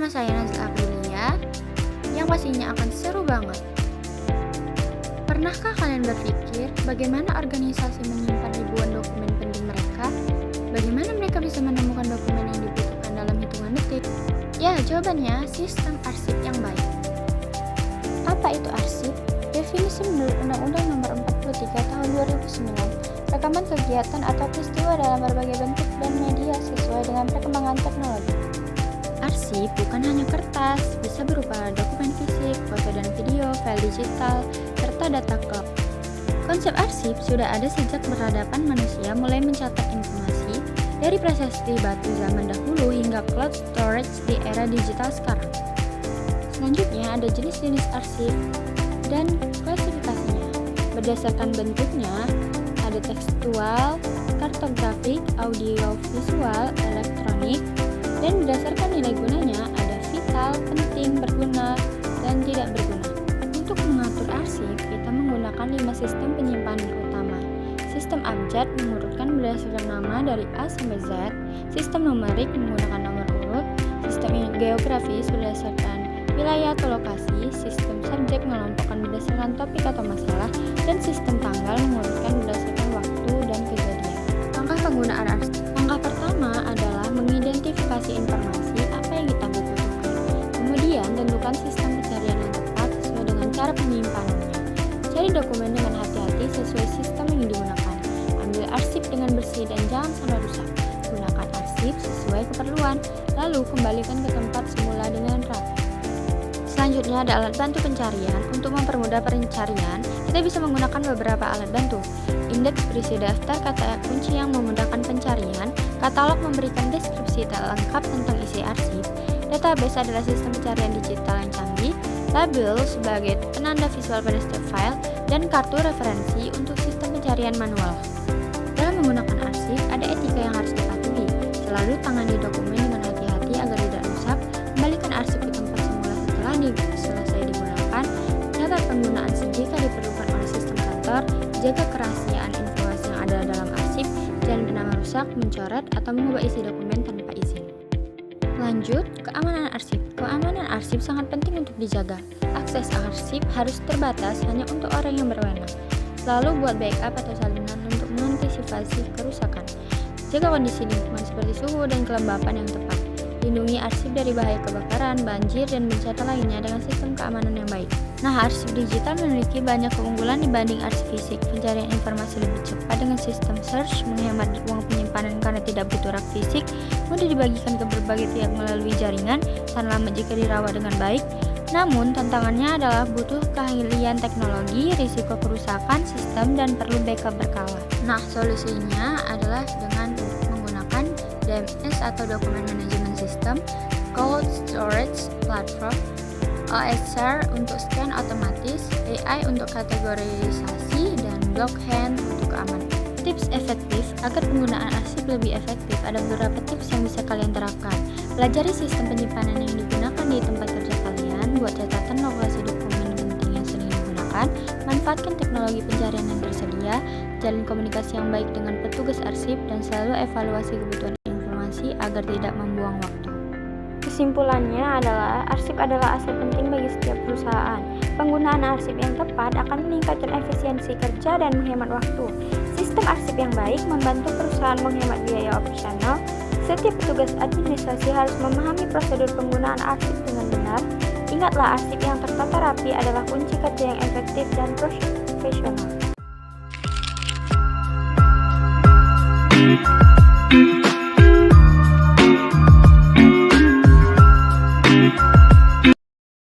Bersama saya Nazila Aprilia, yang pastinya akan seru banget. Pernahkah kalian berpikir bagaimana organisasi menyimpan ribuan dokumen penting mereka? Bagaimana mereka bisa menemukan dokumen yang dibutuhkan dalam hitungan detik? Ya, jawabannya sistem arsip yang baik. Apa itu arsip? Definisi menurut Undang-Undang Nomor 43 Tahun 2009, rekaman kegiatan atau peristiwa dalam berbagai bentuk dan media sesuai dengan perkembangan teknologi. Arsip bukan hanya kertas, bisa berupa dokumen fisik, foto dan video, file digital, serta data cloud. Konsep arsip sudah ada sejak peradaban manusia mulai mencatat informasi dari prasasti batu zaman dahulu hingga cloud storage di era digital sekarang. Selanjutnya ada jenis-jenis arsip dan klasifikasinya. Berdasarkan bentuknya, ada tekstual, kartografik, audiovisual, elektronik, dan berdasarkan nilai gunanya ada vital, penting, berguna, dan tidak berguna. Untuk mengatur arsip, kita menggunakan 5 sistem penyimpanan utama. Sistem abjad mengurutkan berdasarkan nama dari A sampai Z, sistem numerik menggunakan nomor urut, sistem geografis berdasarkan wilayah atau lokasi, sistem subjek mengelompokkan berdasarkan topik atau masalah, dan sistem tanggal mengurutkan berdasarkan waktu dan kejadian. Langkah penggunaan arsip. Langkah pertama adalah mengidentifikasi informasi apa yang kita butuhkan. Kemudian tentukan sistem pencarian yang tepat sesuai dengan cara penyimpanannya. Cari dokumen dengan hati-hati sesuai sistem yang digunakan. Ambil arsip dengan bersih dan jangan sampai rusak. Gunakan arsip sesuai keperluan, lalu kembalikan ke tempat semula dengan rapi. Selanjutnya ada alat bantu pencarian. Untuk mempermudah pencarian, kita bisa menggunakan beberapa alat bantu. Indeks berisi daftar kata kunci yang memudahkan pencarian, katalog memberikan deskripsi tak lengkap tentang isi arsip, database adalah sistem pencarian digital yang canggih, label sebagai penanda visual pada setiap file, dan kartu referensi untuk sistem pencarian manual. Dalam menggunakan arsip, ada etika yang harus dipatuhi. Selalu tangani dokumen dengan hati-hati agar tidak rusak, kembalikan arsip ke tempat semula setelah selesai digunakan, catat penggunaan jika diperlukan oleh sistem kantor, jaga kerahasiaan informasi yang ada dalam arsip, jangan pernah merusak, mencoret, atau mengubah isi dokumen tanpa izin. Lanjut, keamanan arsip. Keamanan arsip sangat penting untuk dijaga. Akses arsip harus terbatas hanya untuk orang yang berwenang. Selalu buat backup atau salinan untuk mengantisipasi kerusakan. Jaga kondisi lingkungan seperti suhu dan kelembapan yang tepat. Lindungi arsip dari bahaya kebakaran, banjir, dan bencana lainnya dengan sistem keamanan yang baik. Nah, arsip digital memiliki banyak keunggulan dibanding arsip fisik. Pencarian informasi lebih cepat dengan sistem search, menghemat uang penyimpanan karena tidak butuh rak fisik, mudah dibagikan ke berbagai pihak melalui jaringan, tahan lama jika dirawat dengan baik. Namun, tantangannya adalah butuh keahlian teknologi, risiko kerusakan sistem, dan perlu backup berkala. Nah, solusinya adalah dengan menggunakan DMS atau Document Management System, Cold Storage Platform, OSR untuk scan otomatis, AI untuk kategorisasi, dan Blockhand untuk keamanan. Tips efektif agar penggunaan arsip lebih efektif, ada beberapa tips yang bisa kalian terapkan. Pelajari sistem penyimpanan yang digunakan di tempat kerja kalian, buat catatan lokasi dokumen penting yang sering digunakan, manfaatkan teknologi pencarian yang tersedia, jalin komunikasi yang baik dengan petugas arsip, dan selalu evaluasi kebutuhan informasi agar tidak membuang waktu. Kesimpulannya adalah arsip adalah aset penting bagi setiap perusahaan. Penggunaan arsip yang tepat akan meningkatkan efisiensi kerja dan menghemat waktu. Sistem arsip yang baik membantu perusahaan menghemat biaya operasional. Setiap petugas administrasi harus memahami prosedur penggunaan arsip dengan benar. Ingatlah, arsip yang tertata rapi adalah kunci kerja yang efektif dan profesional.